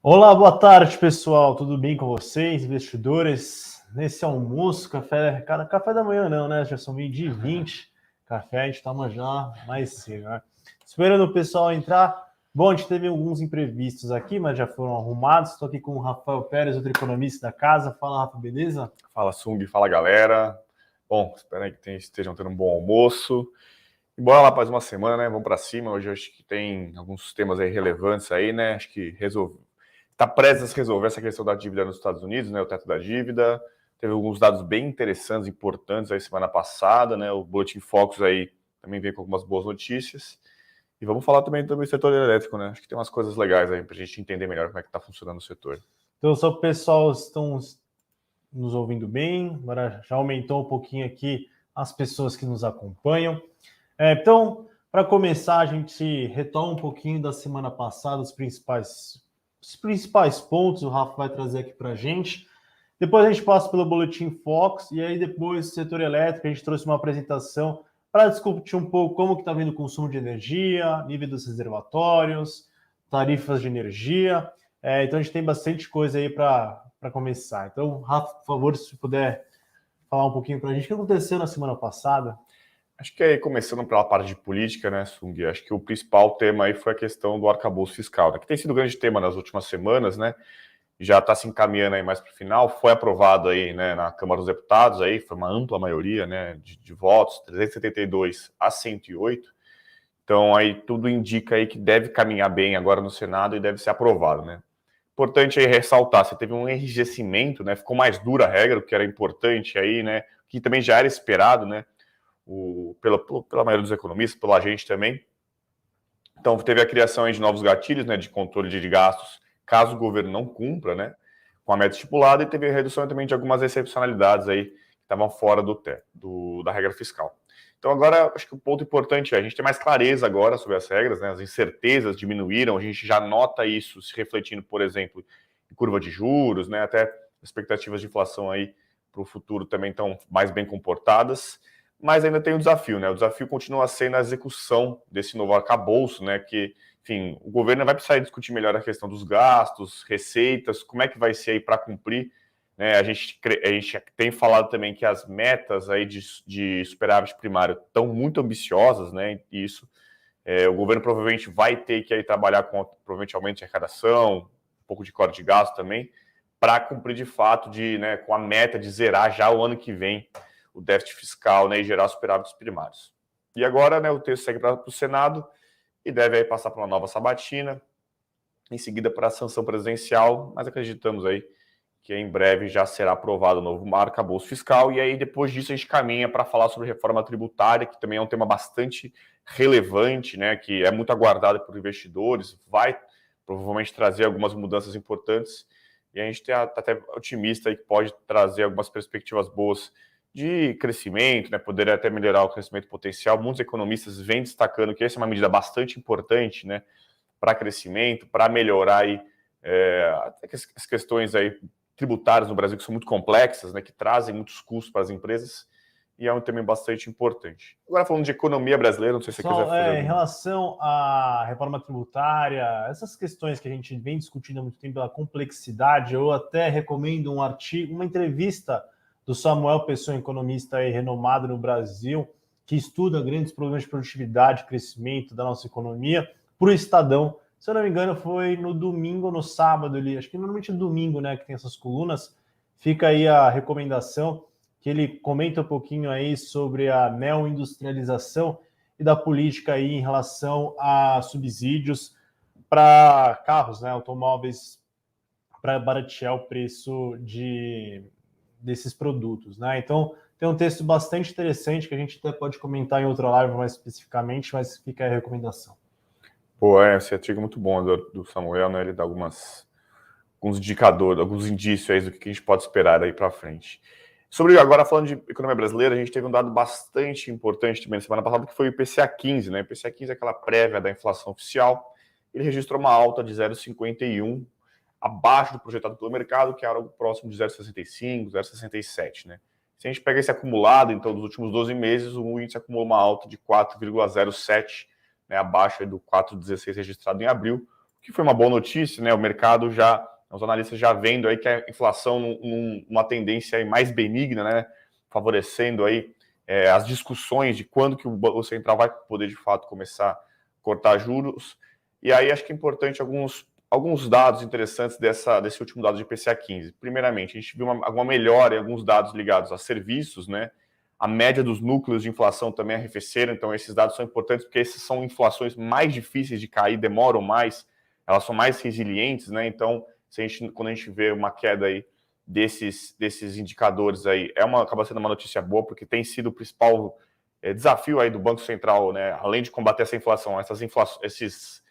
Olá, boa tarde, pessoal. Tudo bem com vocês, investidores? Nesse almoço, café, cara, café da manhã não, né? Já são 12h20. Café a gente toma já mais cedo, né? Esperando o pessoal entrar. Bom, a gente teve alguns imprevistos aqui, mas já foram arrumados. Estou aqui com o Rafael Pérez, outro economista da casa. Fala, Rafa, beleza? Fala, Sung, fala, galera. Bom, espero aí que estejam tendo um bom almoço. E bora lá mais uma semana, né? Vamos para cima. Hoje eu acho que tem alguns temas aí relevantes aí, né? Acho que está prestes a resolver essa questão da dívida nos Estados Unidos, né? O teto da dívida. Teve alguns dados bem interessantes, importantes aí semana passada, né? O Boletim Focus aí também veio com algumas boas notícias. E vamos falar também do setor elétrico, né? Acho que tem umas coisas legais aí para a gente entender melhor como é que está funcionando o setor. Então, só o pessoal estão nos ouvindo bem. Agora já aumentou um pouquinho aqui as pessoas que nos acompanham. Então, para começar, a gente retoma um pouquinho da semana passada, os principais pontos, o Rafa vai trazer aqui para a gente. Depois a gente passa pelo Boletim Fox, e aí depois, setor elétrico, a gente trouxe uma apresentação para discutir um pouco como que está vindo o consumo de energia, nível dos reservatórios, tarifas de energia. Então a gente tem bastante coisa aí para começar. Então, Rafa, por favor, se puder falar um pouquinho para a gente, o que aconteceu na semana passada? Acho que aí, começando pela parte de política, né, Sung, acho que o principal tema aí foi a questão do arcabouço fiscal, né, que tem sido um grande tema nas últimas semanas, né, já está se encaminhando aí mais para o final, foi aprovado aí, né, na Câmara dos Deputados, aí foi uma ampla maioria, né, de votos, 372 a 108, então aí tudo indica aí que deve caminhar bem agora no Senado e deve ser aprovado, né. Importante aí ressaltar, você teve um enrijecimento, né, ficou mais dura a regra, o que era importante aí, né, que também já era esperado, né, pela maioria dos economistas, pela gente também. Então, teve a criação aí de novos gatilhos, né, de controle de gastos, caso o governo não cumpra, né, com a meta estipulada, e teve a redução também de algumas excepcionalidades aí que estavam fora da regra fiscal. Então, agora, acho que o ponto importante é a gente ter mais clareza agora sobre as regras, né, as incertezas diminuíram, a gente já nota isso se refletindo, por exemplo, em curva de juros, né, até expectativas de inflação aí para o futuro também estão mais bem comportadas, mas ainda tem o desafio, né? O desafio continua sendo a execução desse novo arcabouço, né? Que, enfim, o governo vai precisar discutir melhor a questão dos gastos, receitas, como é que vai ser aí para cumprir, né? A gente tem falado também que as metas aí de superávit primário estão muito ambiciosas, né? E isso, o governo provavelmente vai ter que aí trabalhar com provavelmente aumento de arrecadação, um pouco de corte de gasto também, para cumprir de fato né, com a meta de zerar já o ano que vem o déficit fiscal, né, e gerar superávites primários. E agora, né, o texto segue para o Senado e deve aí passar para uma nova sabatina, em seguida para a sanção presidencial, mas acreditamos aí que em breve já será aprovado o novo arcabouço fiscal, e aí depois disso a gente caminha para falar sobre reforma tributária, que também é um tema bastante relevante, né, que é muito aguardado por investidores, vai provavelmente trazer algumas mudanças importantes, e a gente está até otimista aí que pode trazer algumas perspectivas boas de crescimento, né, poder até melhorar o crescimento potencial. Muitos economistas vêm destacando que essa é uma medida bastante importante, né, para crescimento, para melhorar aí, até as questões aí tributárias no Brasil que são muito complexas, né, que trazem muitos custos para as empresas, e é um tema bastante importante. Agora falando de economia brasileira, não sei se você quiser fazer Em relação à reforma tributária, essas questões que a gente vem discutindo há muito tempo, pela complexidade, eu até recomendo um artigo, uma entrevista do Samuel Pessoa, economista aí renomado no Brasil, que estuda grandes problemas de produtividade e crescimento da nossa economia, para o Estadão. Se eu não me engano, foi no domingo ou no sábado, acho que normalmente é domingo, né, que tem essas colunas. Fica aí a recomendação, que ele comenta um pouquinho aí sobre a neoindustrialização e da política aí em relação a subsídios para carros, né, automóveis, para baratear o preço desses produtos, né? Então, tem um texto bastante interessante que a gente até pode comentar em outra live mais especificamente, mas fica aí a recomendação. Pô, esse artigo é muito bom do Samuel, né? Ele dá alguns indicadores, alguns indícios aí do que a gente pode esperar aí para frente. Sobre agora, falando de economia brasileira, a gente teve um dado bastante importante também na semana passada, que foi o IPCA 15, né? O IPCA 15 é aquela prévia da inflação oficial. Ele registrou uma alta de 0,51, abaixo do projetado pelo mercado, que era algo próximo de 0,65, 0,67, né? Se a gente pega esse acumulado, então, dos últimos 12 meses, o índice acumulou uma alta de 4,07, né, abaixo do 4,16 registrado em abril, que foi uma boa notícia, né? O mercado os analistas já vendo aí que a inflação numa tendência aí mais benigna, né? Favorecendo aí as discussões de quando que o Banco Central vai poder, de fato, começar a cortar juros. E aí acho que é importante alguns dados interessantes desse último dado de IPCA 15. Primeiramente, a gente viu alguma melhora em alguns dados ligados a serviços, né? A média dos núcleos de inflação também arrefeceram, então esses dados são importantes porque essas são inflações mais difíceis de cair, demoram mais, elas são mais resilientes, né? Então, quando a gente vê uma queda aí desses indicadores aí, acaba sendo uma notícia boa, porque tem sido o principal desafio aí do Banco Central, né? Além de combater essa inflação, esses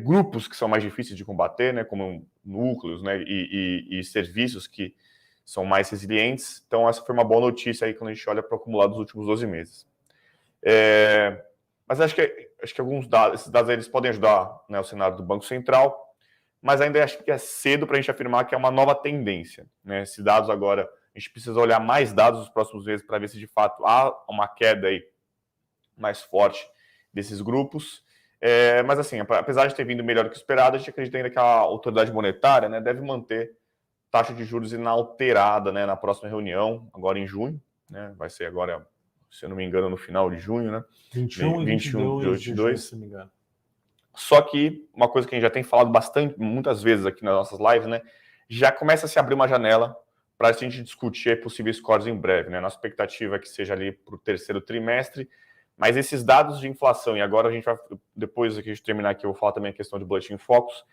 grupos que são mais difíceis de combater, né? Como núcleos, né? E serviços que são mais resilientes. Então, essa foi uma boa notícia aí quando a gente olha para o acumulado dos últimos 12 meses. Mas acho que esses dados aí, eles podem ajudar, né, o cenário do Banco Central, mas ainda acho que é cedo para a gente afirmar que é uma nova tendência, né? Esses dados agora, a gente precisa olhar mais dados nos próximos meses para ver se de fato há uma queda aí mais forte desses grupos. Mas assim, apesar de ter vindo melhor do que esperado, a gente acredita ainda que a autoridade monetária, né, deve manter taxa de juros inalterada, né, na próxima reunião, agora em junho, né? Vai ser agora, se eu não me engano, no final de junho, né? 21 e 22 de junho, se não me engano. Só que uma coisa que a gente já tem falado muitas vezes aqui nas nossas lives, né? Já começa a se abrir uma janela para a gente discutir possíveis cortes em breve, né? Nossa expectativa é que seja ali para o terceiro trimestre, mas esses dados de inflação, e agora a gente vai, depois que a gente terminar aqui, eu vou falar também a questão de Boletim Focus,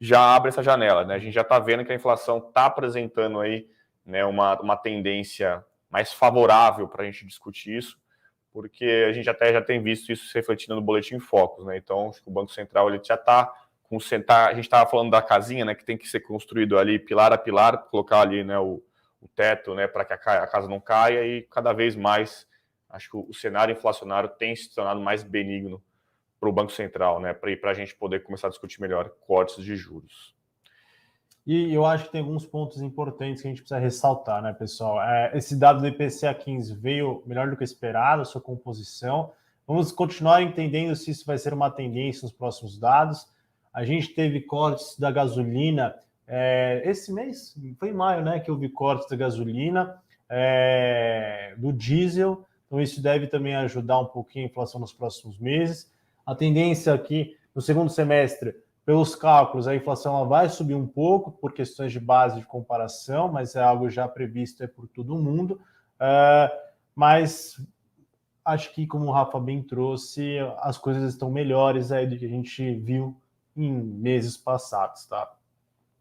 já abre essa janela, né? A gente já está vendo que a inflação está apresentando aí, né, uma tendência mais favorável para a gente discutir isso, porque a gente até já tem visto isso se refletindo no Boletim Focus, né? Então, acho que o Banco Central ele já está a gente estava falando da casinha, né, que tem que ser construído ali pilar a pilar, colocar ali, né, o teto, né, para que a casa não caia, e cada vez mais acho que o cenário inflacionário tem se tornado mais benigno para o Banco Central, né, para a gente poder começar a discutir melhor cortes de juros. E eu acho que tem alguns pontos importantes que a gente precisa ressaltar, né, pessoal? Esse dado do IPCA 15 veio melhor do que esperado, a sua composição. Vamos continuar entendendo se isso vai ser uma tendência nos próximos dados. A gente teve cortes da gasolina esse mês, foi em maio, né, que houve cortes da gasolina, do diesel. Então isso deve também ajudar um pouquinho a inflação nos próximos meses. A tendência aqui no segundo semestre, pelos cálculos, a inflação ela vai subir um pouco por questões de base de comparação, mas é algo já previsto por todo mundo. Mas acho que, como o Rafa bem trouxe, as coisas estão melhores aí do que a gente viu em meses passados, tá?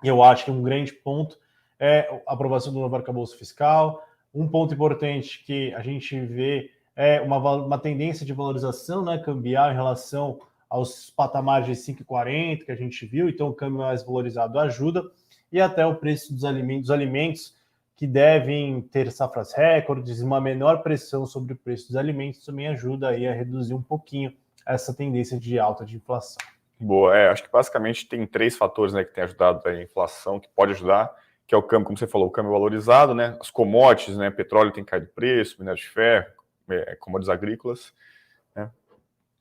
Eu acho que um grande ponto é a aprovação do novo arcabouço fiscal. Um ponto importante que a gente vê é uma tendência de valorização, né, cambial em relação aos patamares de 5,40 que a gente viu, então o câmbio mais valorizado ajuda, e até o preço dos alimentos que devem ter safras recordes, uma menor pressão sobre o preço dos alimentos também ajuda aí a reduzir um pouquinho essa tendência de alta de inflação. Boa, acho que basicamente tem 3 fatores, né, que têm ajudado a inflação, que pode ajudar, que é o câmbio, como você falou, o câmbio valorizado, né, as commodities, né, petróleo tem caído de preço, minério de ferro, commodities agrícolas, né,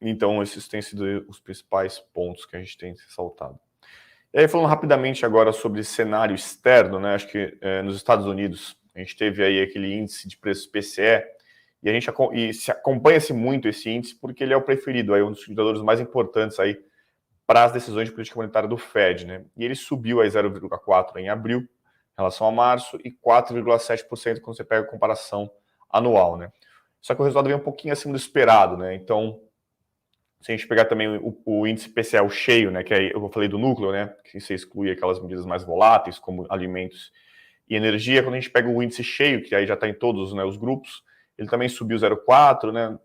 então esses têm sido os principais pontos que a gente tem ressaltado. E aí, falando rapidamente agora sobre cenário externo, né, acho que nos Estados Unidos a gente teve aí aquele índice de preços PCE, e se acompanha-se muito esse índice porque ele é o preferido, aí um dos indicadores mais importantes aí para as decisões de política monetária do Fed, né? E ele subiu a 0,4% em abril, em relação a março, e 4,7% quando você pega a comparação anual, né? Só que o resultado veio um pouquinho acima do esperado, né? Então, se a gente pegar também o índice PCE cheio, né? Que aí eu falei do núcleo, né? Que você exclui aquelas medidas mais voláteis, como alimentos e energia. Quando a gente pega o índice cheio, que aí já está em todos, né, os grupos, ele também subiu 0,4%, né?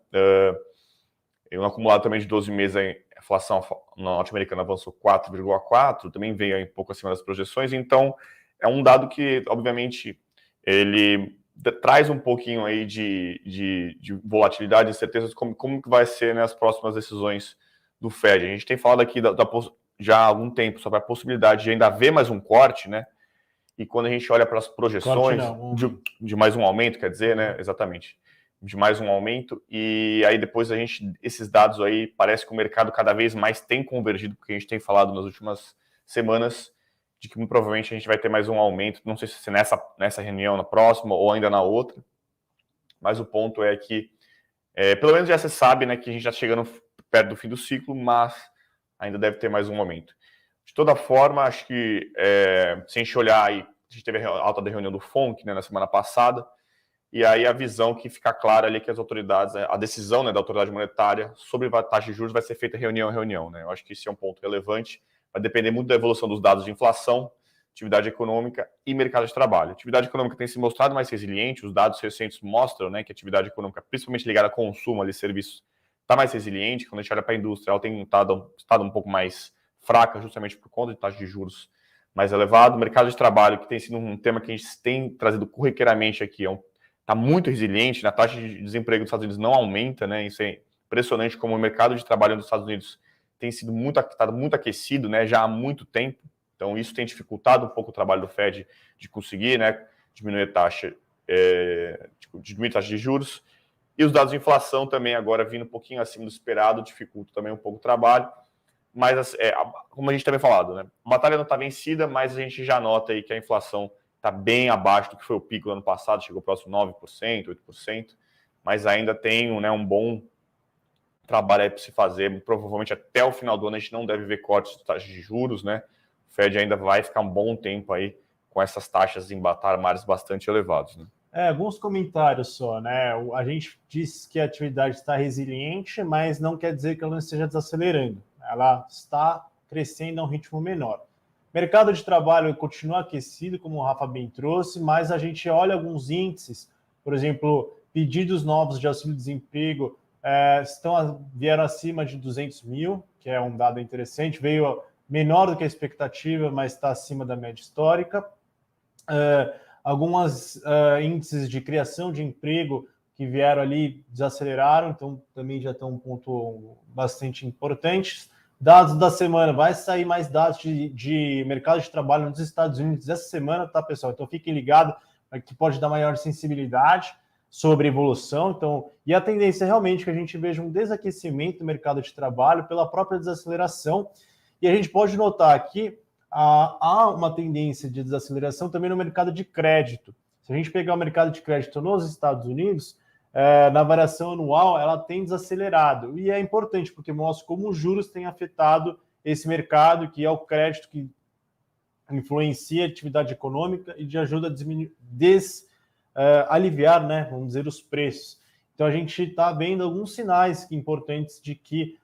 Um acumulado também de 12 meses, a inflação norte-americana avançou 4,4%, também veio aí um pouco acima das projeções. Então, é um dado que, obviamente, ele traz um pouquinho aí de volatilidade, incerteza de como que vai ser, né, as próximas decisões do Fed. A gente tem falado aqui já há algum tempo sobre a possibilidade de ainda haver mais um corte, né? E quando a gente olha para as projeções de mais um aumento, quer dizer, né? Exatamente. de mais um aumento, e aí depois esses dados aí, parece que o mercado cada vez mais tem convergido, porque a gente tem falado nas últimas semanas, de que muito provavelmente a gente vai ter mais um aumento, não sei se nessa reunião, na próxima, ou ainda na outra, mas o ponto é que, pelo menos já se sabe, né, que a gente já está chegando perto do fim do ciclo, mas ainda deve ter mais um aumento. De toda forma, acho que, se a gente olhar aí, a gente teve a alta da reunião do FONC, né, na semana passada, e aí a visão que fica clara ali que as autoridades, a decisão, né, da autoridade monetária sobre a taxa de juros vai ser feita reunião a reunião, né? Eu acho que esse é um ponto relevante, vai depender muito da evolução dos dados de inflação, atividade econômica e mercado de trabalho. A atividade econômica tem se mostrado mais resiliente, os dados recentes mostram, né, que a atividade econômica, principalmente ligada a consumo, ali, serviços, está mais resiliente. Quando a gente olha para a indústria, ela tem estado um pouco mais fraca, justamente por conta de taxa de juros mais elevado. O mercado de trabalho, que tem sido um tema que a gente tem trazido corriqueiramente aqui, está muito resiliente, na taxa de desemprego dos Estados Unidos não aumenta, né? Isso é impressionante como o mercado de trabalho dos Estados Unidos tem sido muito aquecido, né? Já há muito tempo. Então isso tem dificultado um pouco o trabalho do Fed de conseguir, né, diminuir a taxa de juros. E os dados de inflação também agora vindo um pouquinho acima do esperado, dificulta também um pouco o trabalho. Mas, como a gente também falado, né, a batalha não está vencida, mas a gente já nota aí que a inflação está bem abaixo do que foi o pico do ano passado, chegou próximo 9%, 8%, mas ainda tem, né, um bom trabalho aí para se fazer. Provavelmente até o final do ano a gente não deve ver cortes de taxas de juros, né? O Fed ainda vai ficar um bom tempo aí com essas taxas em patamares bastante elevados, né? Alguns comentários só, né? A gente diz que a atividade está resiliente, mas não quer dizer que ela não esteja desacelerando. Ela está crescendo a um ritmo menor. Mercado de trabalho continua aquecido, como o Rafa bem trouxe, mas a gente olha alguns índices, por exemplo, pedidos novos de auxílio-desemprego vieram acima de 200 mil, que é um dado interessante, veio menor do que a expectativa, mas está acima da média histórica. Alguns índices de criação de emprego que vieram ali desaceleraram, então também já estão um ponto bastante importante. Dados da semana, vai sair mais dados de mercado de trabalho nos Estados Unidos essa semana, tá, pessoal? Então fiquem ligados, que pode dar maior sensibilidade sobre a evolução. Então, e a tendência é realmente que a gente veja um desaquecimento do mercado de trabalho pela própria desaceleração. E a gente pode notar aqui há uma tendência de desaceleração também no mercado de crédito. Se a gente pegar o mercado de crédito nos Estados Unidos, na variação anual, ela tem desacelerado. E é importante, porque mostra como os juros têm afetado esse mercado, que é o crédito que influencia a atividade econômica e de ajuda a aliviar, né, vamos dizer, os preços. Então, a gente está vendo alguns sinais importantes de que,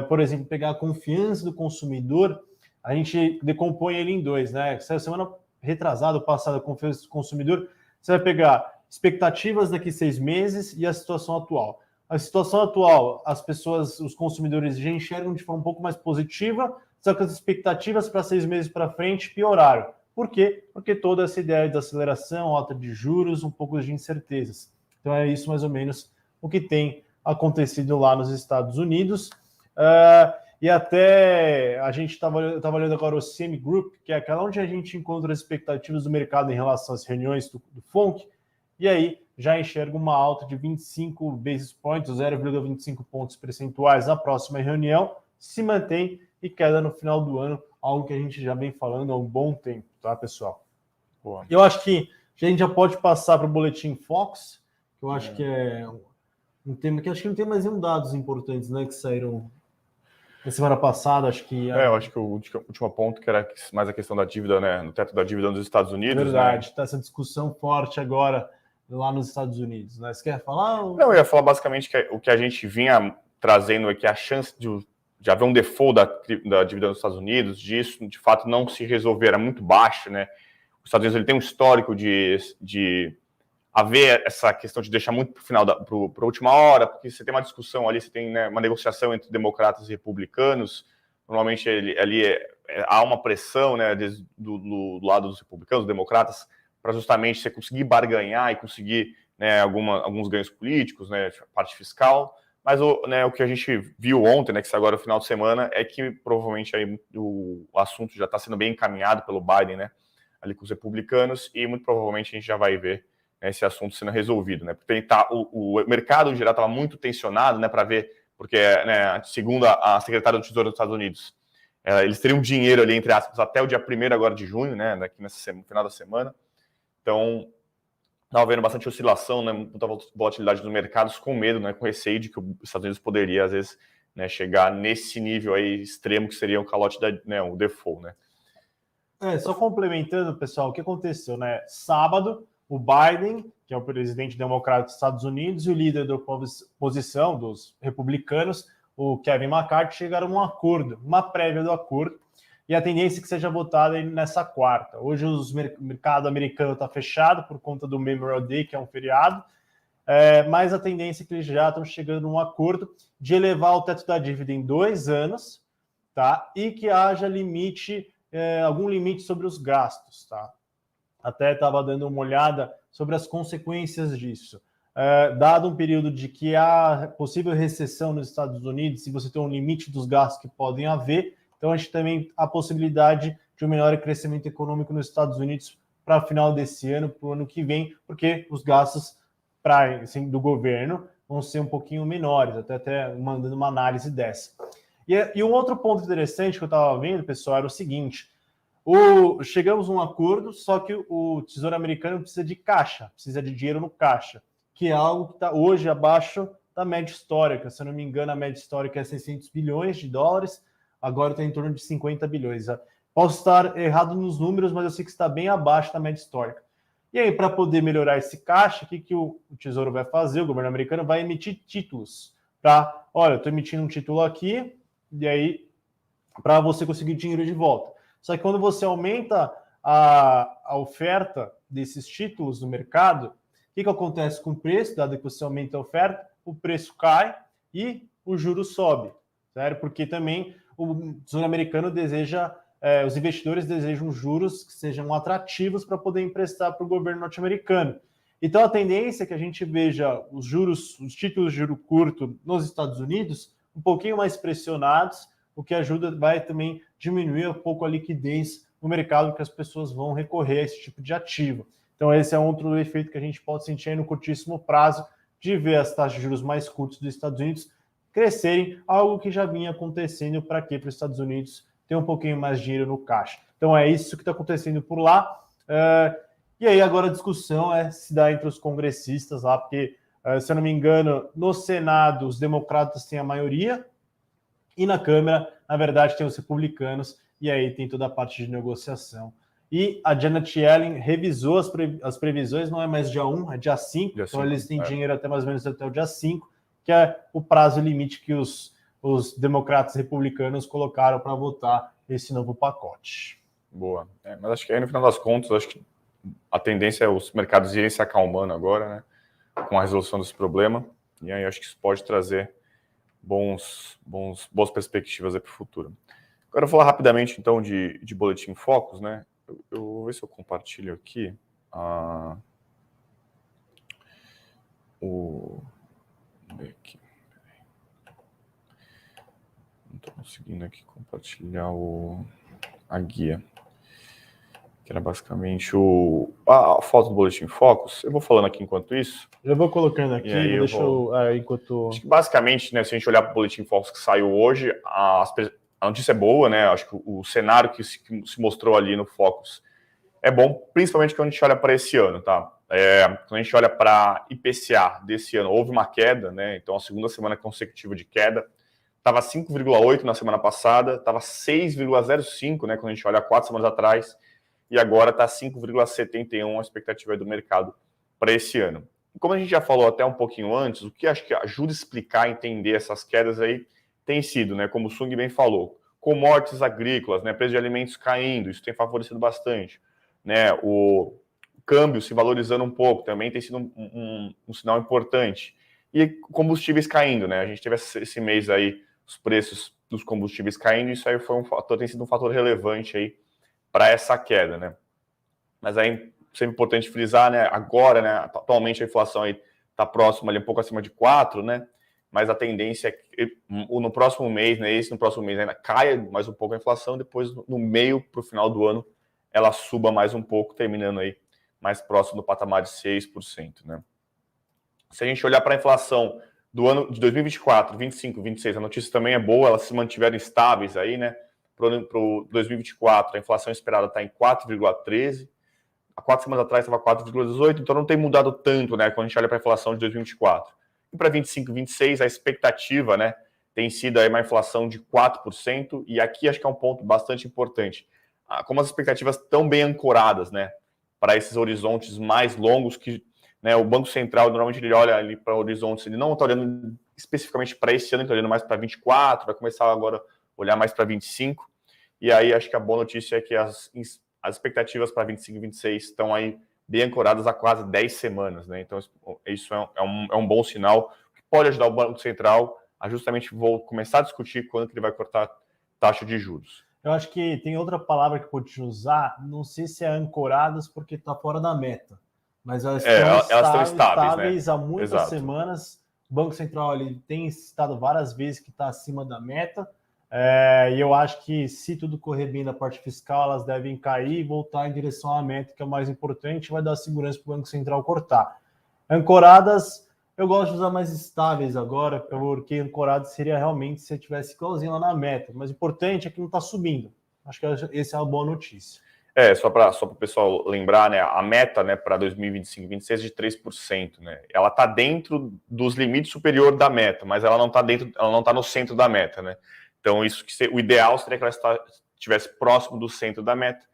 por exemplo, pegar a confiança do consumidor, a gente decompõe ele em dois, né? Semana retrasada, passada, a confiança do consumidor, você vai pegar expectativas daqui a 6 meses e a situação atual. A situação atual, os consumidores já enxergam de forma um pouco mais positiva, só que as expectativas para 6 meses para frente pioraram. Por quê? Porque toda essa ideia de aceleração, alta de juros, um pouco de incertezas. Então é isso mais ou menos o que tem acontecido lá nos Estados Unidos. E até a gente estava olhando agora o CME Group, que é aquela onde a gente encontra as expectativas do mercado em relação às reuniões do FONC, e aí já enxerga uma alta de 25 basis points, 0,25 pontos percentuais na próxima reunião, se mantém e queda no final do ano, algo que a gente já vem falando há um bom tempo, tá, pessoal? Boa. Eu acho que a gente já pode passar para o Boletim Fox, que eu acho que é um tema que acho que não tem mais nenhum dados importantes, né, que saíram na semana passada, acho que... eu acho que o último ponto, que era mais a questão da dívida, né, no teto da dívida nos Estados Unidos. Verdade, né? Tá essa discussão forte agora lá nos Estados Unidos, né? Você quer falar? Não, eu ia falar basicamente que o que a gente vinha trazendo é que a chance de haver um default da dívida nos Estados Unidos, disso, de fato, não se resolver, era muito baixa, né? Os Estados Unidos ele tem um histórico de haver essa questão de deixar muito para o final, para a última hora, porque você tem uma discussão ali, você tem, né, uma negociação entre democratas e republicanos, normalmente há uma pressão, né, do lado dos republicanos, dos democratas, para justamente você conseguir barganhar e conseguir, né, alguns ganhos políticos, né, parte fiscal. Mas o que a gente viu ontem, né, que saiu agora no final de semana, é que provavelmente aí o assunto já está sendo bem encaminhado pelo Biden, né, ali com os republicanos, e muito provavelmente a gente já vai ver esse assunto sendo resolvido, né? Porque o mercado em geral estava muito tensionado, né, para ver, porque, né, segundo a secretária do Tesouro dos Estados Unidos, eles teriam dinheiro ali, entre aspas, até o dia 1º agora de junho, né, daqui no final da semana. Então, estava havendo bastante oscilação, né, muita volatilidade dos mercados, com medo, né, com receio de que os Estados Unidos poderia, às vezes, né, chegar nesse nível aí extremo que seria um calote, né, um default, né. Só complementando, pessoal, o que aconteceu, né? Sábado, o Biden, que é o presidente democrata dos Estados Unidos, e o líder da oposição, dos republicanos, o Kevin McCarthy, chegaram a um acordo, uma prévia do acordo, e a tendência é que seja votada nessa quarta. Hoje o mercado americano está fechado por conta do Memorial Day, que é um feriado, mas a tendência é que eles já estão chegando a um acordo de elevar o teto da dívida em 2 anos, tá? E que haja limite, algum limite sobre os gastos, tá? Até estava dando uma olhada sobre as consequências disso. Dado um período de que há possível recessão nos Estados Unidos, se você tem um limite dos gastos que podem haver, então a gente também há a possibilidade de um menor crescimento econômico nos Estados Unidos para o final desse ano, para o ano que vem, porque os gastos do governo vão ser um pouquinho menores, até mandando uma análise dessa. E um outro ponto interessante que eu estava vendo, pessoal, era o seguinte: chegamos a um acordo, só que o Tesouro Americano precisa de caixa, precisa de dinheiro no caixa, que é algo que está hoje abaixo da média histórica. Se eu não me engano, a média histórica é 600 bilhões de dólares, agora está em torno de 50 bilhões. Posso estar errado nos números, mas eu sei que está bem abaixo da média histórica. E aí, para poder melhorar esse caixa, o que o Tesouro vai fazer? O governo americano vai emitir títulos para, olha, eu estou emitindo um título aqui, e aí, para você conseguir dinheiro de volta. Só que quando você aumenta a oferta desses títulos no mercado, o que acontece com o preço? Dado que você aumenta a oferta, o preço cai e o juro sobe, certo? Porque também o Tesouro Americano deseja, os investidores desejam juros que sejam atrativos para poder emprestar para o governo norte-americano. Então a tendência é que a gente veja os títulos de juro curto nos Estados Unidos um pouquinho mais pressionados, o que vai também diminuir um pouco a liquidez no mercado, que as pessoas vão recorrer a esse tipo de ativo. Então esse é outro efeito que a gente pode sentir aí no curtíssimo prazo, de ver as taxas de juros mais curtas dos Estados Unidos crescerem, algo que já vinha acontecendo para os Estados Unidos ter um pouquinho mais de dinheiro no caixa. Então é isso que está acontecendo por lá. E aí agora a discussão se dá entre os congressistas lá, porque, se eu não me engano, no Senado os democratas têm a maioria, e na Câmara, na verdade, tem os republicanos, e aí tem toda a parte de negociação. E a Janet Yellen revisou as previsões, não é mais dia 1, é dia 5, então eles têm dinheiro até mais ou menos até o dia 5, que é o prazo limite que os democratas republicanos colocaram para votar esse novo pacote. Boa. Mas acho que aí, no final das contas, acho que a tendência é os mercados irem se acalmando agora, né, com a resolução desse problema, e aí acho que isso pode trazer boas perspectivas para o futuro. Agora eu vou falar rapidamente, então, de Boletim Focus, né? Eu vou ver se eu compartilho aqui. Vamos ver aqui. Não estou conseguindo aqui compartilhar a guia. Que era basicamente a foto do Boletim Focus. Eu vou falando aqui enquanto isso. Eu vou colocando aqui, enquanto... Acho que basicamente, né, se a gente olhar para o Boletim Focus que saiu hoje, a notícia é boa, né? Acho que o cenário que se mostrou ali no Focus é bom, principalmente quando a gente olha para esse ano, tá? Quando a gente olha para IPCA desse ano, houve uma queda, né? Então, a segunda semana consecutiva de queda. Estava 5,8 na semana passada, estava 6,05, né? Quando a gente olha 4 semanas atrás, e agora está 5,71 a expectativa do mercado para esse ano. E como a gente já falou até um pouquinho antes, o que acho que ajuda a explicar, entender essas quedas aí, tem sido, né, como o Sung bem falou, commodities agrícolas, né, preço de alimentos caindo, isso tem favorecido bastante. Né, o câmbio se valorizando um pouco, também tem sido um sinal importante. E combustíveis caindo, né, a gente teve esse mês aí os preços dos combustíveis caindo, e isso aí tem sido um fator relevante aí para essa queda, né? Mas aí sempre importante frisar, né? Agora, né? Atualmente a inflação aí está próxima ali, um pouco acima de 4, né? Mas a tendência é que no próximo mês, né? No próximo mês ainda caia mais um pouco a inflação, depois no meio para o final do ano ela suba mais um pouco, terminando aí mais próximo do patamar de 6%, né? Se a gente olhar para a inflação do ano de 2024, 25, 26, a notícia também é boa, elas se mantiveram estáveis aí, né? Para o 2024, a inflação esperada está em 4,13%, há 4 semanas atrás estava 4,18%, então não tem mudado tanto, né? Quando a gente olha para a inflação de 2024. E para 25, 26, a expectativa, né, tem sido aí uma inflação de 4%, e aqui acho que é um ponto bastante importante. Como as expectativas estão bem ancoradas, né, para esses horizontes mais longos, que, né, o Banco Central normalmente ele olha ali para horizontes, ele não está olhando especificamente para esse ano, ele está olhando mais para 24, vai começar agora a olhar mais para 25, e aí acho que a boa notícia é que as expectativas para 25 e 26 estão aí bem ancoradas há quase 10 semanas, né? Então, isso é um bom sinal que pode ajudar o Banco Central a justamente começar a discutir quando que ele vai cortar taxa de juros. Eu acho que tem outra palavra que pode usar, não sei se é ancoradas porque está fora da meta, mas elas estão estáveis, né? Há muitas Exato. semanas. O Banco Central ele tem citado várias vezes que está acima da meta, e eu acho que se tudo correr bem da parte fiscal, elas devem cair e voltar em direção à meta, que é o mais importante, vai dar segurança para o Banco Central cortar. Ancoradas, eu gosto de usar mais estáveis agora, porque ancoradas seria realmente se eu tivesse igualzinho lá na meta, mas o importante é que não está subindo. Acho que essa é uma boa notícia. Só para o pessoal lembrar, né, a meta, né, para 2025 e 2026 é de 3%, né? Ela está dentro dos limites superior da meta, mas ela não está no centro da meta, né? Então, o ideal seria que ela estivesse próximo do centro da meta.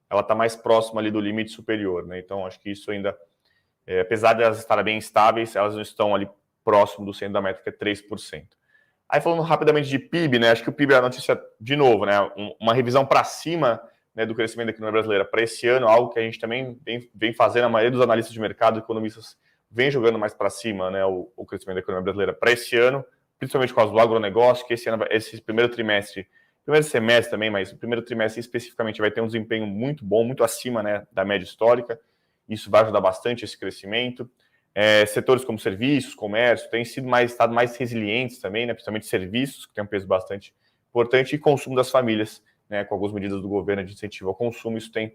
Ela está mais próxima ali do limite superior, né? Então, acho que isso ainda, apesar de elas estarem bem estáveis, elas não estão ali próximo do centro da meta, que é 3%. Aí, falando rapidamente de PIB, né? Acho que o PIB é a notícia, de novo, né? Uma revisão para cima, né, do crescimento da economia brasileira para esse ano, algo que a gente também vem fazendo, a maioria dos analistas de mercado, economistas, vem jogando mais para cima, né, o crescimento da economia brasileira para esse ano, principalmente por causa do agronegócio, que esse primeiro semestre também, mas o primeiro trimestre especificamente vai ter um desempenho muito bom, muito acima, né, da média histórica. Isso vai ajudar bastante esse crescimento. Setores como serviços, comércio, têm estado mais resilientes também, né, principalmente serviços, que tem um peso bastante importante, e consumo das famílias, né, com algumas medidas do governo de incentivo ao consumo, isso tem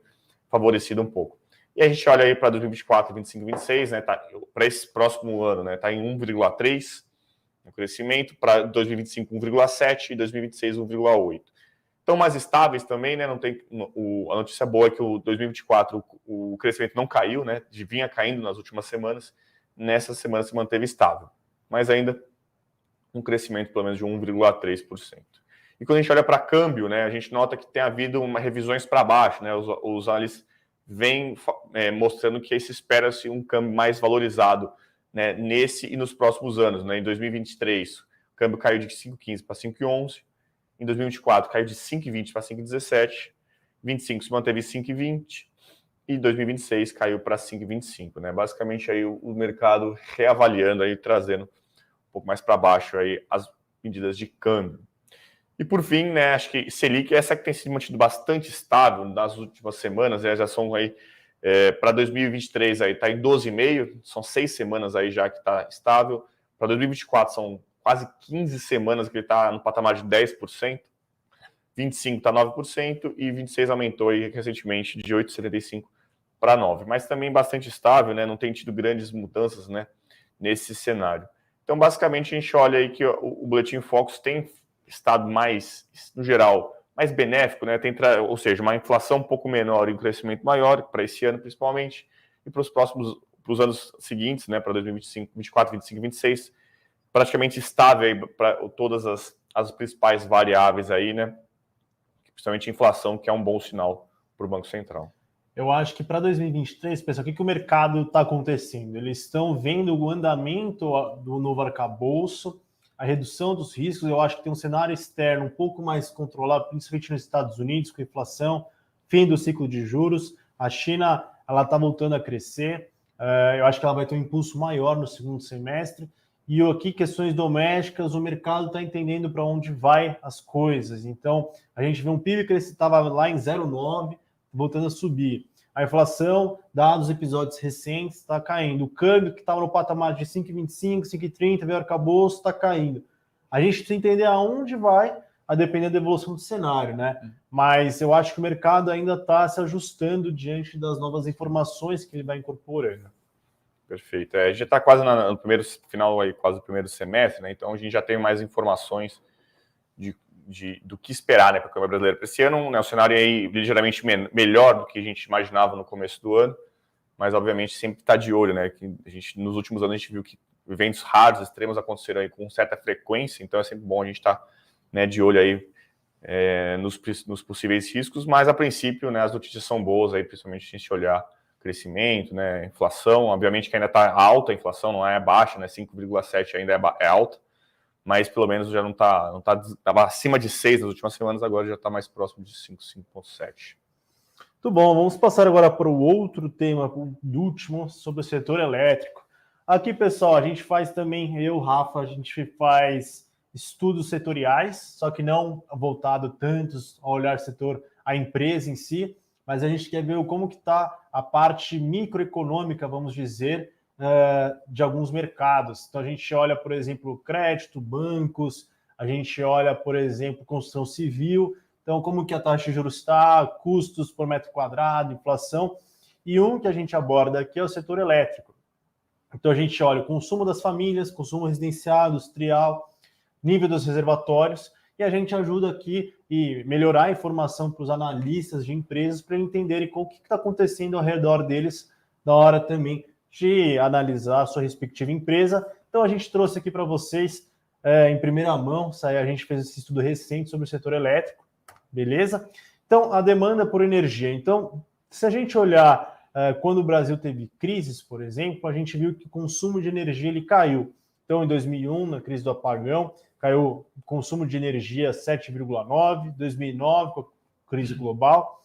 favorecido um pouco. E a gente olha aí para 2024, 25 e 26, né, para esse próximo ano, né, está em 1,3% no crescimento, para 2025 1,7% e 2026 1,8%. Estão mais estáveis também, né, a notícia boa é que o 2024 o crescimento não caiu, né, vinha caindo nas últimas semanas, nessa semana se manteve estável, mas ainda um crescimento pelo menos de 1,3%. E quando a gente olha para câmbio, né, a gente nota que tem havido revisões para baixo, né, os analistas vêm mostrando que se espera-se um câmbio mais valorizado, né, nesse e nos próximos anos. Né, em 2023, o câmbio caiu de 5,15 para 5,11, em 2024 caiu de 5,20 para 5,17, 25 se manteve 5,20 e 2026 caiu para 5,25. Né, basicamente aí o mercado reavaliando, aí, trazendo um pouco mais para baixo aí as medidas de câmbio. E por fim, né, acho que Selic, essa que tem sido mantido bastante estável nas últimas semanas, já são aí, para 2023 aí está em 12,5, são 6 semanas aí já que está estável. Para 2024 são quase 15 semanas que ele está no patamar de 10%, 25 está 9% e 26 aumentou aí recentemente de 8,75 para 9%, mas também bastante estável, né, não tem tido grandes mudanças, né, nesse cenário. Então, basicamente, a gente olha aí que o Boletim Focus tem estado mais, no geral, mais benéfico, né? Ou seja, uma inflação um pouco menor e um crescimento maior para esse ano, principalmente, e para os anos seguintes, né? Para 2025, 24, 25 e 26, praticamente estável para todas as principais variáveis aí, né? Principalmente a inflação, que é um bom sinal para o Banco Central. Eu acho que para 2023, pessoal, o que o mercado está acontecendo? Eles estão vendo o andamento do novo arcabouço, a redução dos riscos. Eu acho que tem um cenário externo um pouco mais controlado, principalmente nos Estados Unidos, com a inflação, fim do ciclo de juros. A China ela está voltando a crescer. Eu acho que ela vai ter um impulso maior no segundo semestre. E aqui, questões domésticas, o mercado está entendendo para onde vai as coisas. Então, a gente vê um PIB que estava lá em 0,9%, voltando a subir. A inflação, dados episódios recentes, está caindo. O câmbio, que estava no patamar de 5,25, 5,30, veio o arcabouço, está caindo. A gente precisa entender aonde vai a depender da evolução do cenário, né? Mas eu acho que o mercado ainda está se ajustando diante das novas informações que ele vai incorporando. Perfeito. A gente está quase no primeiro final, aí, quase o primeiro semestre, né? Então a gente já tem mais informações do que esperar, né, para a Câmara Brasileira para esse ano, né? O cenário aí ligeiramente melhor do que a gente imaginava no começo do ano, mas obviamente sempre está de olho, né? Que a gente, nos últimos anos a gente viu que eventos raros, extremos aconteceram aí com certa frequência, então é sempre bom a gente estar, né, de olho aí nos possíveis riscos, mas a princípio, né, as notícias são boas aí, principalmente se a gente olhar crescimento, né, inflação, obviamente que ainda está alta a inflação, não é baixa, né, 5,7 ainda é alta, mas pelo menos já estava acima de 6 nas últimas semanas, agora já está mais próximo de 5,7. Muito bom, vamos passar agora para o outro tema, o último, sobre o setor elétrico. Aqui, pessoal, a gente faz também, eu, Rafa, a gente faz estudos setoriais, só que não voltado tantos ao olhar setor, a empresa em si, mas a gente quer ver como que está a parte microeconômica, vamos dizer, de alguns mercados. Então, a gente olha, por exemplo, crédito, bancos, a gente olha, por exemplo, construção civil, então como que a taxa de juros está, custos por metro quadrado, inflação, e um que a gente aborda aqui é o setor elétrico. Então, a gente olha o consumo das famílias, consumo residencial, industrial, nível dos reservatórios, e a gente ajuda aqui e melhorar a informação para os analistas de empresas para entenderem o que está acontecendo ao redor deles na hora também de analisar a sua respectiva empresa. Então, a gente trouxe aqui para vocês, em primeira mão, a gente fez esse estudo recente sobre o setor elétrico, beleza? Então, a demanda por energia. Então, se a gente olhar quando o Brasil teve crises, por exemplo, a gente viu que o consumo de energia ele caiu. Então, em 2001, na crise do apagão, caiu o consumo de energia 7,9%, 2009, com a crise global.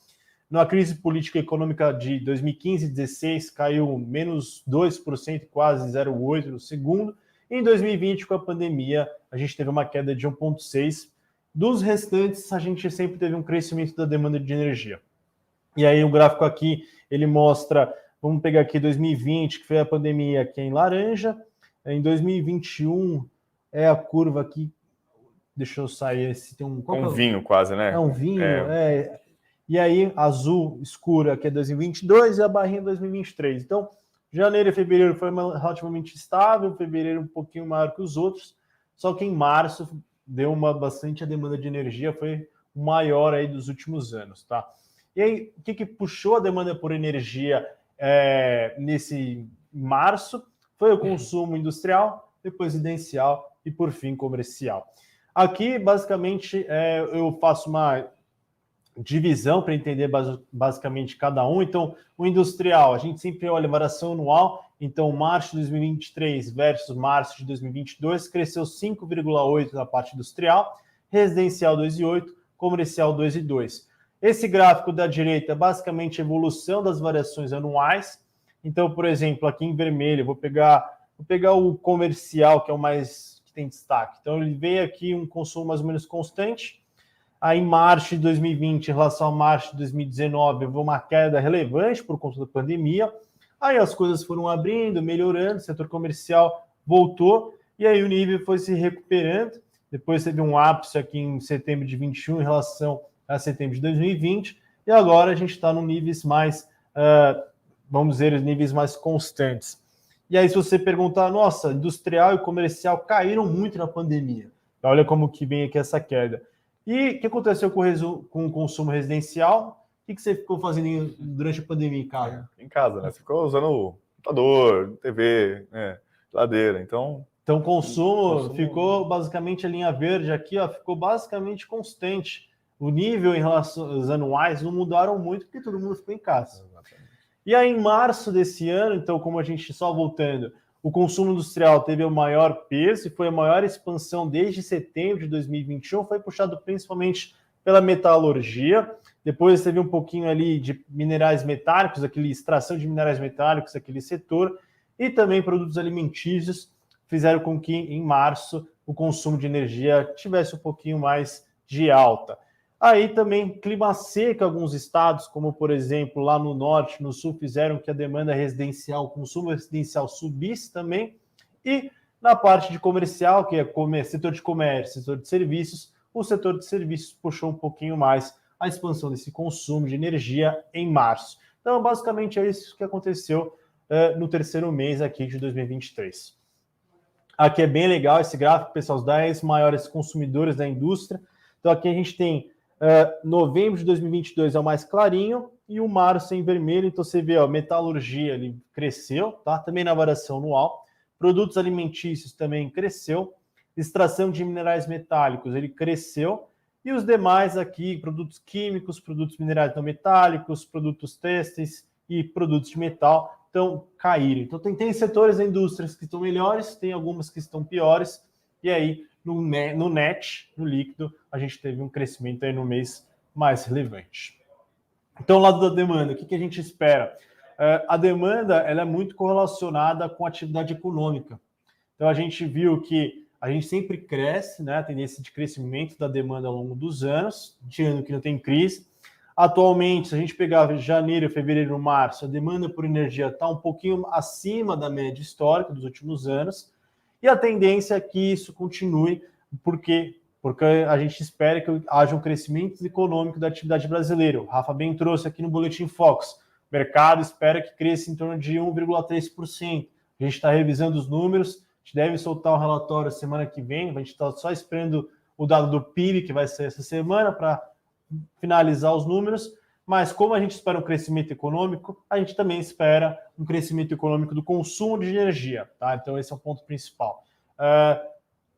Na crise política e econômica de 2015 e 2016, caiu menos 2%, quase 0,8% no segundo. E em 2020, com a pandemia, a gente teve uma queda de 1,6%. Dos restantes, a gente sempre teve um crescimento da demanda de energia. E aí o gráfico aqui, ele mostra, vamos pegar aqui 2020, que foi a pandemia aqui em laranja. Em 2021, é a curva aqui, deixa eu sair, esse tem um vinho quase, né? É um vinho, E aí, azul escura, que é 2022, e a barrinha 2023. Então, janeiro e fevereiro foi relativamente estável, fevereiro um pouquinho maior que os outros, só que em março deu bastante a demanda de energia, foi o maior aí dos últimos anos, tá? E aí, o que puxou a demanda por energia nesse março? Foi o consumo industrial, depois residencial e, por fim, comercial. Aqui, basicamente, eu faço uma divisão para entender basicamente cada um. Então, o industrial, a gente sempre olha a variação anual. Então, março de 2023 versus março de 2022, cresceu 5,8% na parte industrial, residencial 2,8%, comercial 2,2%. Esse gráfico da direita é basicamente a evolução das variações anuais. Então, por exemplo, aqui em vermelho, vou pegar o comercial, que é o mais que tem destaque. Então, ele veio aqui um consumo mais ou menos constante. Aí, em março de 2020, em relação a março de 2019, houve uma queda relevante por conta da pandemia. Aí as coisas foram abrindo, melhorando, o setor comercial voltou, e aí o nível foi se recuperando. Depois teve um ápice aqui em setembro de 21 em relação a setembro de 2020, e agora a gente está no níveis mais... vamos dizer, os níveis mais constantes. E aí, se você perguntar, nossa, industrial e comercial caíram muito na pandemia. Olha como que vem aqui essa queda. E o que aconteceu com o consumo residencial? O que você ficou fazendo durante a pandemia em casa? Em casa, né? Você ficou usando computador, TV, geladeira, então o consumo ficou basicamente a linha verde aqui, ó, ficou basicamente constante. O nível em relação aos anuais não mudaram muito, porque todo mundo ficou em casa. Exatamente. E aí, em março desse ano, então, como a gente só voltando, o consumo industrial teve o maior peso e foi a maior expansão desde setembro de 2021, foi puxado principalmente pela metalurgia, depois teve um pouquinho ali de minerais metálicos, aquele extração de minerais metálicos, aquele setor, e também produtos alimentícios, fizeram com que em março o consumo de energia tivesse um pouquinho mais de alta. Aí também clima seco em alguns estados, como por exemplo lá no norte, no sul, fizeram que a demanda residencial, o consumo residencial subisse também. E na parte de comercial, que é setor de comércio, setor de serviços, o setor de serviços puxou um pouquinho mais a expansão desse consumo de energia em março. Então, basicamente, é isso que aconteceu no terceiro mês aqui de 2023. Aqui é bem legal esse gráfico, pessoal, os 10 maiores consumidores da indústria. Então, aqui a gente tem novembro de 2022 é o mais clarinho e o março em vermelho. Então, você vê, ó, metalurgia ele cresceu, tá? Também na variação anual. Produtos alimentícios também cresceu. Extração de minerais metálicos, ele cresceu. E os demais aqui, produtos químicos, produtos minerais não metálicos, produtos têxteis e produtos de metal, então caíram. Então tem setores da indústria que estão melhores, tem algumas que estão piores, e aí no net, no líquido, a gente teve um crescimento aí no mês mais relevante. Então, lado da demanda, o que a gente espera? A demanda ela é muito correlacionada com a atividade econômica. Então, a gente viu que a gente sempre cresce, né? A tendência de crescimento da demanda ao longo dos anos, tirando que não tem crise. Atualmente, se a gente pegar janeiro, fevereiro, março, a demanda por energia está um pouquinho acima da média histórica dos últimos anos, e a tendência é que isso continue, porque a gente espera que haja um crescimento econômico da atividade brasileira. O Rafa bem trouxe aqui no Boletim Focus. O mercado espera que cresça em torno de 1,3%. A gente está revisando os números, a gente deve soltar um relatório semana que vem, a gente está só esperando o dado do PIB, que vai ser essa semana, para finalizar os números, mas como a gente espera um crescimento econômico, a gente também espera um crescimento econômico do consumo de energia, tá? Então esse é o ponto principal.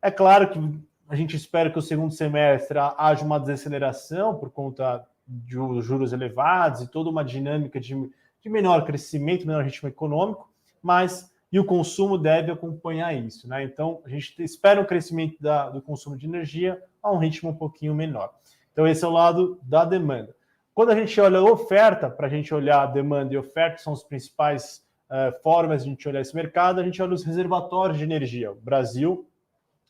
É claro que a gente espera que o segundo semestre haja uma desaceleração por conta de juros elevados e toda uma dinâmica de menor crescimento, menor ritmo econômico, mas e o consumo deve acompanhar isso, né? Então a gente espera um crescimento do consumo de energia a um ritmo um pouquinho menor. Então, esse é o lado da demanda. Quando a gente olha a oferta, para a gente olhar a demanda e a oferta, são as principais formas de a gente olhar esse mercado, a gente olha os reservatórios de energia. O Brasil,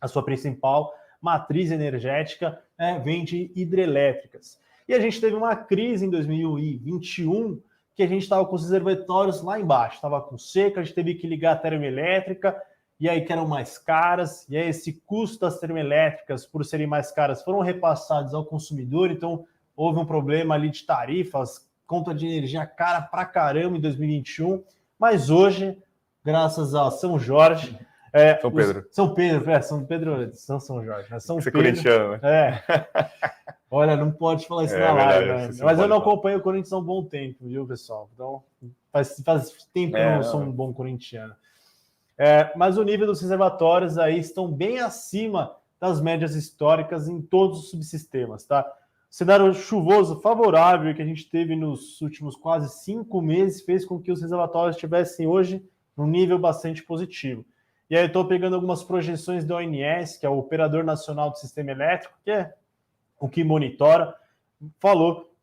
a sua principal matriz energética, vem de hidrelétricas. E a gente teve uma crise em 2021, que a gente estava com os reservatórios lá embaixo, estava com seca, a gente teve que ligar a termoelétrica, e aí que eram mais caras, e aí esse custo das termoelétricas, por serem mais caras, foram repassados ao consumidor, então houve um problema ali de tarifas, conta de energia cara pra caramba em 2021, mas hoje, graças a São Jorge... São Jorge, né? São Você Pedro, corintiano, né? Olha, não pode falar isso na live, verdade, né? Mas eu não acompanho o Corinthians há um bom tempo, viu, pessoal? Então, faz tempo que eu não sou um bom corintiano. Mas o nível dos reservatórios aí estão bem acima das médias históricas em todos os subsistemas, tá? O cenário chuvoso favorável que a gente teve nos últimos quase 5 meses fez com que os reservatórios estivessem hoje num nível bastante positivo. E aí eu estou pegando algumas projeções da ONS, que é o Operador Nacional do Sistema Elétrico, que é o que monitora,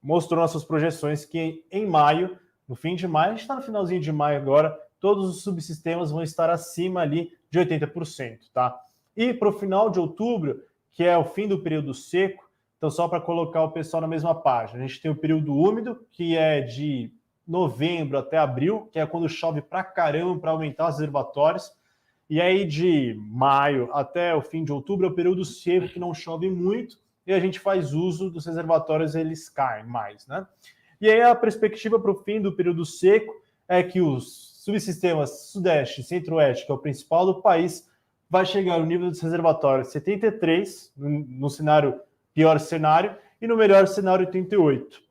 mostrou nossas projeções que em maio, no fim de maio, a gente está no finalzinho de maio agora, todos os subsistemas vão estar acima ali de 80%, tá? E para o final de outubro, que é o fim do período seco, então só para colocar o pessoal na mesma página, a gente tem o período úmido, que é de novembro até abril, que é quando chove pra caramba para aumentar os reservatórios, e aí de maio até o fim de outubro é o período seco, que não chove muito, e a gente faz uso dos reservatórios, eles caem mais, né? E aí a perspectiva para o fim do período seco é que os subsistemas Sudeste e Centro-Oeste, que é o principal do país, vai chegar no nível dos reservatórios 73, no cenário pior cenário, e no melhor cenário 88.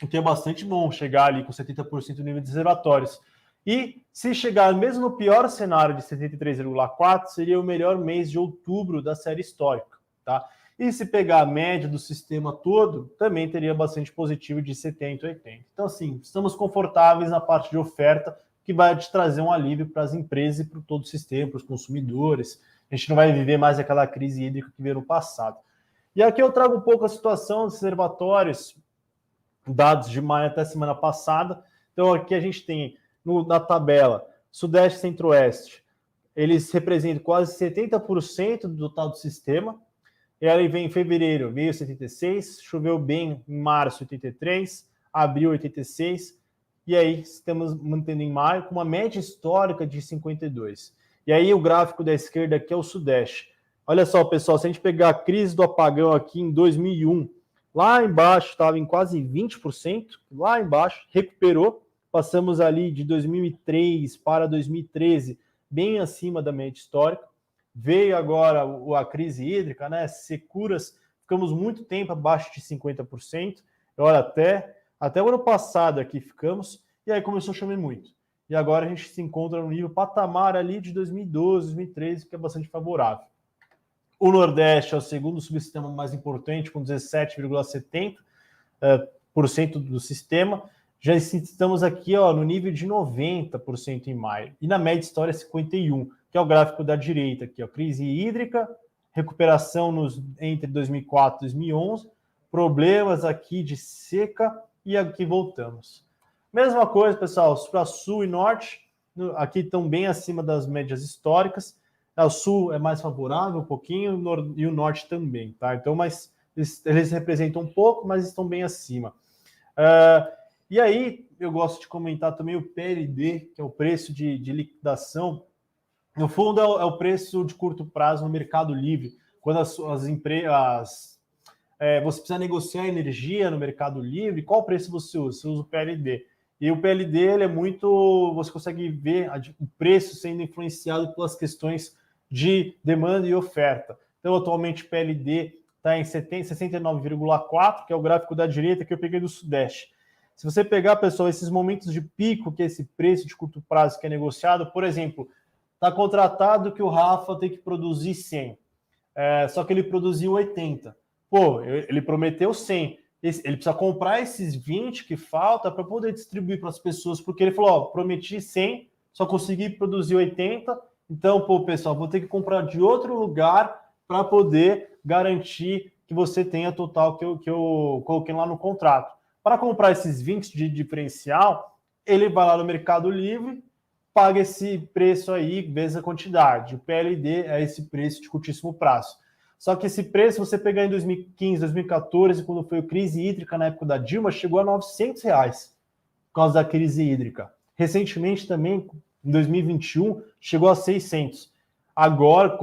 O que é bastante bom chegar ali com 70% do nível de reservatórios. E se chegar mesmo no pior cenário de 73,4, seria o melhor mês de outubro da série histórica, tá? E se pegar a média do sistema todo, também teria bastante positivo de 70 a 80. Então, assim, estamos confortáveis na parte de oferta, que vai te trazer um alívio para as empresas e para todo o sistema, para os consumidores. A gente não vai viver mais aquela crise hídrica que veio no passado. E aqui eu trago um pouco a situação dos reservatórios, dados de maio até semana passada. Então, aqui a gente tem na tabela Sudeste e Centro-Oeste, eles representam quase 70% do total do sistema. E aí vem em fevereiro, veio 76, choveu bem em março, 83, abril, 86, e aí estamos mantendo em maio com uma média histórica de 52. E aí o gráfico da esquerda aqui é o Sudeste. Olha só, pessoal, se a gente pegar a crise do apagão aqui em 2001, lá embaixo estava em quase 20%, lá embaixo, recuperou, passamos ali de 2003 para 2013, bem acima da média histórica. Veio agora a crise hídrica, né? Securas, ficamos muito tempo abaixo de 50%, olha, até o ano passado aqui ficamos, e aí começou a chover muito. E agora a gente se encontra no nível patamar ali de 2012, 2013, que é bastante favorável. O Nordeste é o segundo subsistema mais importante, com 17,70% do sistema. Já estamos aqui no nível de 90% em maio. E na média história 51%, que é o gráfico da direita aqui. Crise hídrica, recuperação entre 2004 e 2011, problemas aqui de seca e aqui voltamos. Mesma coisa, pessoal, para Sul e Norte, aqui estão bem acima das médias históricas. O Sul é mais favorável um pouquinho e o Norte também, tá? Então, mas eles representam um pouco, mas estão bem acima. E aí, eu gosto de comentar também o PLD, que é o preço de liquidação. No fundo, é o preço de curto prazo no Mercado Livre. Quando as empresas... você precisa negociar energia no Mercado Livre, qual preço você usa? Você usa o PLD. E o PLD, ele é muito... Você consegue ver o preço sendo influenciado pelas questões de demanda e oferta. Então, atualmente, o PLD está em 69,4, que é o gráfico da direita que eu peguei do Sudeste. Se você pegar, pessoal, esses momentos de pico, que é esse preço de curto prazo que é negociado, por exemplo, está contratado que o Rafa tem que produzir 100, só que ele produziu 80. Pô, ele prometeu 100. Ele precisa comprar esses 20 que falta para poder distribuir para as pessoas, porque ele falou, prometi 100, só consegui produzir 80, então, pô, pessoal, vou ter que comprar de outro lugar para poder garantir que você tenha total que eu coloquei lá no contrato. Para comprar esses 20 de diferencial, ele vai lá no Mercado Livre, paga esse preço aí, vezes a quantidade. O PLD é esse preço de curtíssimo prazo. Só que esse preço, você pegar em 2015, 2014, quando foi a crise hídrica na época da Dilma, chegou a R$900 por causa da crise hídrica. Recentemente também, em 2021, chegou a 600. Agora,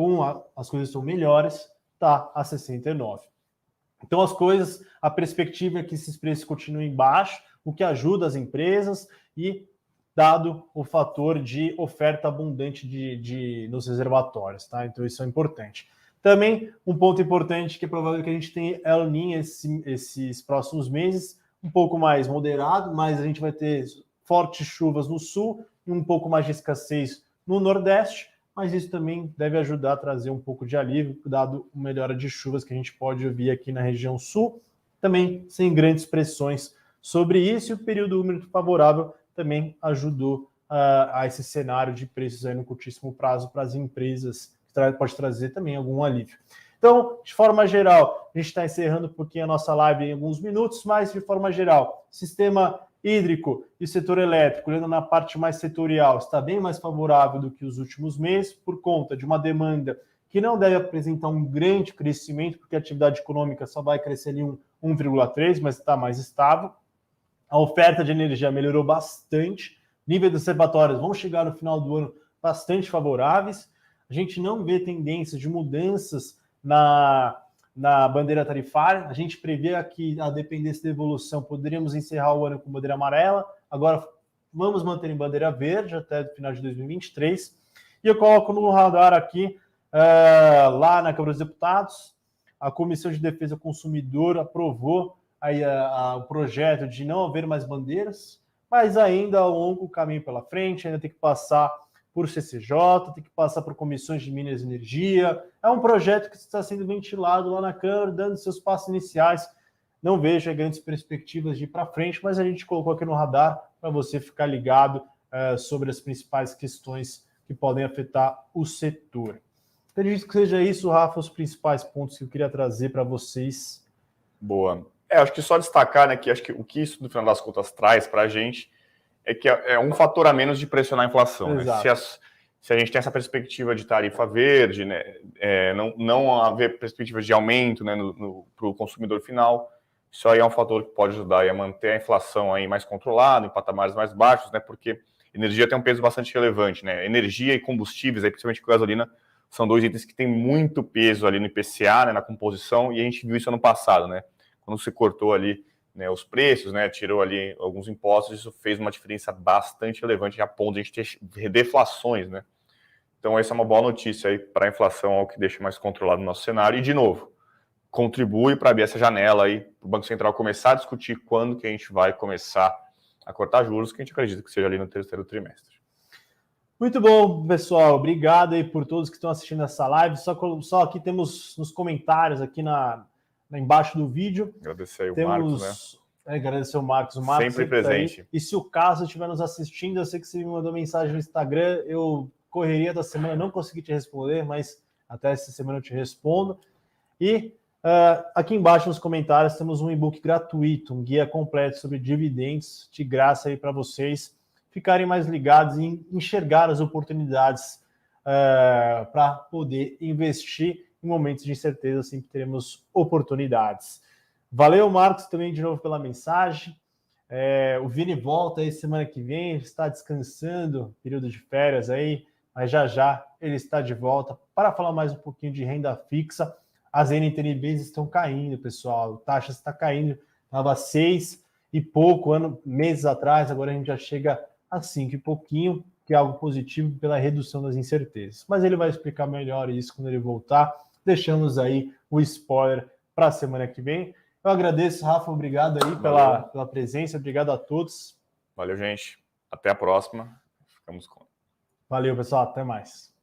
as coisas são melhores, está a 69. Então, a perspectiva é que esses preços continuem baixos, o que ajuda as empresas e dado o fator de oferta abundante nos reservatórios, tá? Então, isso é importante. Também, um ponto importante que é provável que a gente tenha El Niño esses próximos meses, um pouco mais moderado, mas a gente vai ter fortes chuvas no sul e um pouco mais de escassez no Nordeste, mas isso também deve ajudar a trazer um pouco de alívio, dado a melhora de chuvas que a gente pode ouvir aqui na região sul, também sem grandes pressões sobre isso, e o período úmido favorável também ajudou a esse cenário de preços aí no curtíssimo prazo para as empresas, que pode trazer também algum alívio. Então, de forma geral, a gente está encerrando um pouquinho a nossa live em alguns minutos, mas de forma geral, sistema hídrico e setor elétrico, olhando na parte mais setorial, está bem mais favorável do que os últimos meses, por conta de uma demanda que não deve apresentar um grande crescimento, porque a atividade econômica só vai crescer ali 1,3, mas está mais estável. A oferta de energia melhorou bastante, nível dos reservatórios vão chegar no final do ano bastante favoráveis. A gente não vê tendências de mudanças na bandeira tarifária. A gente prevê que, a dependência da evolução, poderíamos encerrar o ano com bandeira amarela. Agora, vamos manter em bandeira verde até o final de 2023. E eu coloco no radar aqui, lá na Câmara dos Deputados, a Comissão de Defesa do Consumidor aprovou aí o projeto de não haver mais bandeiras, mas ainda há um longo caminho pela frente, ainda tem que passar por CCJ, tem que passar por comissões de Minas e Energia. É um projeto que está sendo ventilado lá na Câmara, dando seus passos iniciais. Não vejo grandes perspectivas de ir para frente, mas a gente colocou aqui no radar para você ficar ligado sobre as principais questões que podem afetar o setor. Acredito que seja isso, Rafa, os principais pontos que eu queria trazer para vocês. Boa. Acho que só destacar, né, que acho que o que isso, no final das contas, traz para a gente é que é um fator a menos de pressionar a inflação. Né? Se a gente tem essa perspectiva de tarifa verde, né, não haver perspectivas de aumento, né, para o consumidor final, isso aí é um fator que pode ajudar a manter a inflação aí mais controlada, em patamares mais baixos, né, porque energia tem um peso bastante relevante. Né? Energia e combustíveis, aí, principalmente gasolina, são dois itens que têm muito peso ali no IPCA, né, na composição, e a gente viu isso ano passado, né? Quando você cortou ali, né, os preços, né, tirou ali alguns impostos, isso fez uma diferença bastante relevante a ponto de a gente ter deflações, né? Então essa é uma boa notícia aí para a inflação, algo que deixa mais controlado o nosso cenário. E, de novo, contribui para abrir essa janela aí, para o Banco Central começar a discutir quando que a gente vai começar a cortar juros, que a gente acredita que seja ali no terceiro trimestre. Muito bom, pessoal. Obrigado aí por todos que estão assistindo essa live. Só aqui temos nos comentários, aqui embaixo do vídeo. Agradecer aí o Marcos, né? Agradecer o Marcos. O Marcos sempre presente. Tá, e se o caso estiver nos assistindo, eu sei que você me mandou mensagem no Instagram, eu correria da semana, não consegui te responder, mas até essa semana eu te respondo. E aqui embaixo nos comentários temos um e-book gratuito, um guia completo sobre dividendos, de graça aí para vocês ficarem mais ligados e enxergar as oportunidades para poder investir em momentos de incerteza, sempre teremos oportunidades. Valeu, Marcos, também de novo pela mensagem. O Vini volta aí semana que vem, está descansando, período de férias aí, mas já ele está de volta para falar mais um pouquinho de renda fixa. As NTNBs estão caindo, pessoal, a taxa está caindo, estava 6 e pouco meses atrás, agora a gente já chega a 5 e pouquinho, que é algo positivo pela redução das incertezas. Mas ele vai explicar melhor isso quando ele voltar. Deixamos aí o spoiler para a semana que vem. Eu agradeço, Rafa, obrigado aí pela presença, obrigado a todos. Valeu, gente. Até a próxima. Ficamos com. Valeu, pessoal, até mais.